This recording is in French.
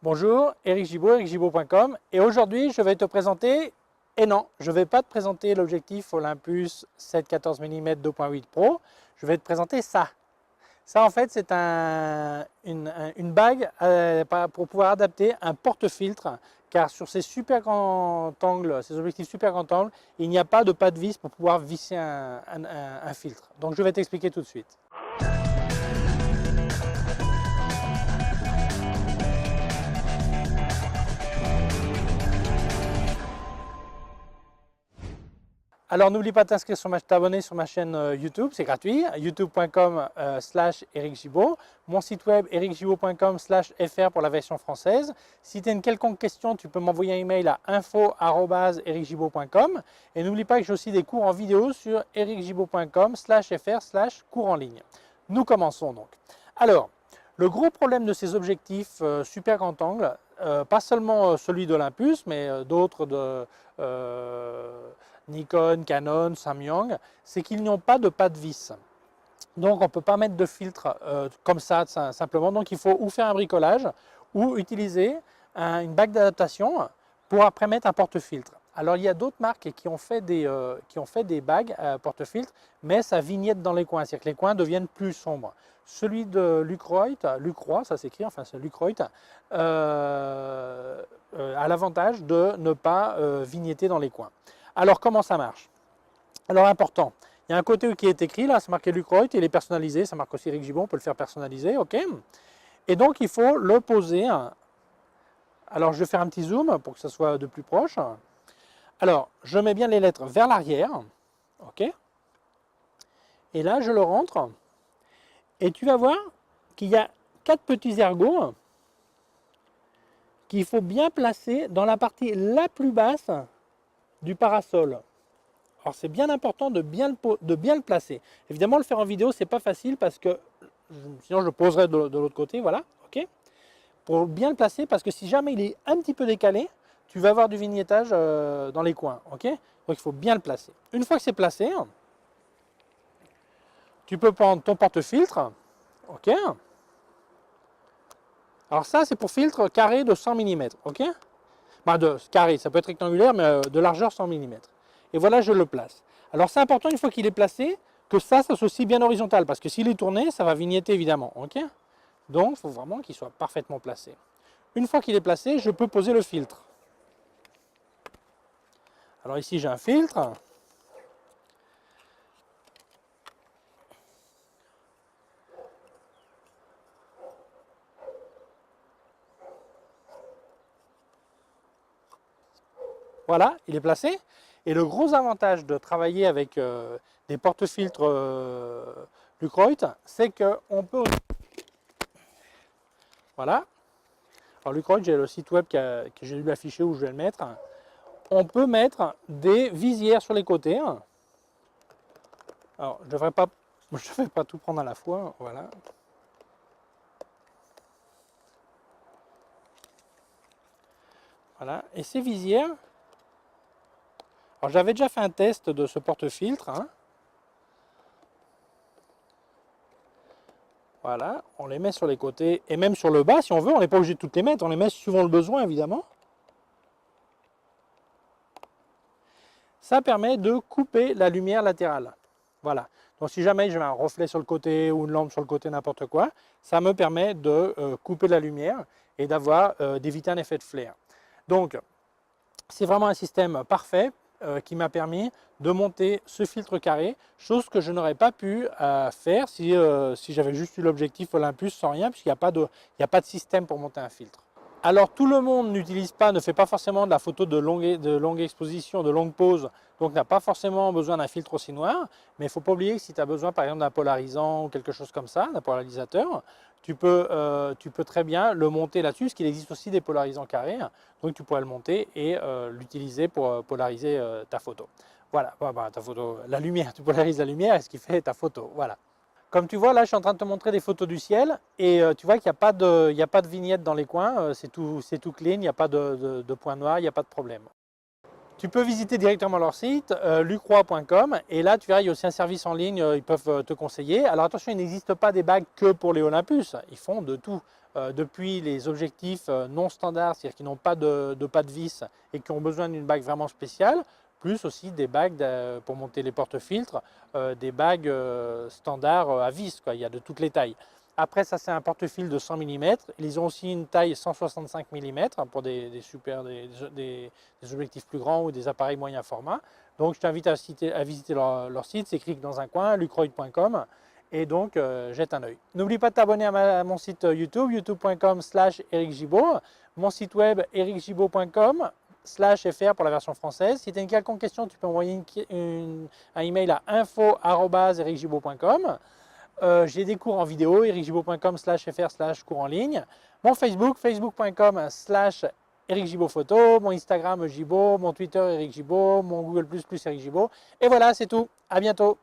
Bonjour, Eric Gibaud, ericgibaud.com, et aujourd'hui je vais te présenter, et non, je ne vais pas te présenter l'objectif Olympus 7-14 mm 2.8 Pro, je vais te présenter ça. Ça en fait c'est une bague pour pouvoir adapter un porte-filtre, car sur ces super grands angles, ces objectifs super grand angle, il n'y a pas de pas de vis pour pouvoir visser un filtre. Donc je vais t'expliquer tout de suite. Alors n'oublie pas de t'inscrire t'abonner sur ma chaîne YouTube, c'est gratuit, youtube.com/Eric Gibaud, mon site web ericgibaud.com/fr pour la version française. Si tu as une quelconque question, tu peux m'envoyer un email à info@ericgibaud.com et n'oublie pas que j'ai aussi des cours en vidéo sur ericgibaud.com/fr/cours en ligne. Nous commençons donc. Alors, le gros problème de ces objectifs super grand angle, pas seulement celui d'Olympus, mais d'autres de Nikon, Canon, Samyang, c'est qu'ils n'ont pas de pas de vis. Donc on ne peut pas mettre de filtre comme ça simplement. Donc il faut ou faire un bricolage ou utiliser une bague d'adaptation pour après mettre un porte-filtre. Alors il y a d'autres marques qui ont fait des bagues porte-filtre, mais ça vignette dans les coins, c'est-à-dire que les coins deviennent plus sombres. Celui de Lucroy, ça s'écrit, enfin c'est Lucroy, a l'avantage de ne pas vignetter dans les coins. Alors comment ça marche? Alors important, il y a un côté qui est écrit, là c'est marqué Lucroy, il est personnalisé, ça marque aussi Eric Gibaud, on peut le faire personnaliser, ok. Et donc il faut le poser. Alors je vais faire un petit zoom pour que ça soit de plus proche. Alors je mets bien les lettres vers l'arrière, ok. Et là je le rentre, et tu vas voir qu'il y a 4 petits ergots qu'il faut bien placer dans la partie la plus basse du parasol. Alors c'est bien important de bien le placer. Évidemment le faire en vidéo c'est pas facile parce que sinon je le poserai de l'autre côté, voilà, ok. Pour bien le placer parce que si jamais il est un petit peu décalé, tu vas avoir du vignettage dans les coins, ok. Donc il faut bien le placer. Une fois que c'est placé, tu peux prendre ton porte-filtre, ok. Alors ça c'est pour filtre carré de 100 mm, ok. Bah de carré, ça peut être rectangulaire mais de largeur 100 mm. Et voilà, je le place. Alors c'est important, une fois qu'il est placé, que ça soit aussi bien horizontal, parce que s'il est tourné, ça va vignetter évidemment, ok. Donc il faut vraiment qu'il soit parfaitement placé. Une fois qu'il est placé, je peux poser le filtre. Alors ici j'ai un filtre. Voilà, il est placé. Et le gros avantage de travailler avec des porte-filtres Lucroy, c'est qu'on peut... Voilà. Alors Lucroy, j'ai le site web que j'ai dû l'afficher où je vais le mettre. On peut mettre des visières sur les côtés. Alors, je ne devrais pas tout prendre à la fois, voilà. Voilà, et ces visières, alors j'avais déjà fait un test de ce porte-filtre, hein. Voilà, on les met sur les côtés et même sur le bas si on veut, on n'est pas obligé de toutes les mettre, on les met suivant le besoin évidemment. Ça permet de couper la lumière latérale. Voilà, donc si jamais j'ai un reflet sur le côté ou une lampe sur le côté, n'importe quoi, ça me permet de couper la lumière et d'éviter un effet de flair. Donc, c'est vraiment un système parfait qui m'a permis de monter ce filtre carré, chose que je n'aurais pas pu faire si j'avais juste eu l'objectif Olympus sans rien, puisqu'il n'y a pas de système pour monter un filtre. Alors tout le monde ne fait pas forcément de la photo de longue exposition, de longue pose, donc n'a pas forcément besoin d'un filtre aussi noir, mais il ne faut pas oublier que si tu as besoin par exemple d'un polarisant ou quelque chose comme ça, d'un polarisateur, tu peux très bien le monter là-dessus, parce qu'il existe aussi des polarisants carrés, donc tu pourrais le monter et l'utiliser pour polariser ta photo. Voilà, ta photo, la lumière, tu polarises la lumière et ce qui fait ta photo, voilà. Comme tu vois, là, je suis en train de te montrer des photos du ciel et tu vois qu'il n'y a pas de vignette dans les coins, c'est tout clean, il n'y a pas de point noir, il n'y a pas de problème. Tu peux visiter directement leur site, lucroy.com, et là tu verras, il y a aussi un service en ligne, ils peuvent te conseiller. Alors attention, il n'existe pas des bagues que pour les Olympus, ils font de tout. Depuis les objectifs non standards, c'est-à-dire qui n'ont pas de pas de vis et qui ont besoin d'une bague vraiment spéciale, plus aussi des bagues pour monter les porte-filtres, des bagues standards à vis, quoi. Il y a de toutes les tailles. Après, ça, c'est un porte-fil de 100 mm. Ils ont aussi une taille 165 mm pour des objectifs plus grands ou des appareils moyen format. Donc, je t'invite à visiter leur site. C'est écrit dans un coin, lucroy.com. Et donc, jette un œil. N'oublie pas de t'abonner à mon site YouTube, youtube.com/Eric Gibaud. Mon site web, ericgibaud.com/fr pour la version française. Si tu as une quelconque question, tu peux envoyer un email à info@ericgibaud.com. J'ai des cours en vidéo, ericgibaud.com/fr/cours en ligne. Mon Facebook, facebook.com/Eric Gibaud Photo. Mon Instagram, Gibaud. Mon Twitter, Eric Gibaud. Mon Google+, Eric Gibaud. Et voilà, c'est tout. À bientôt.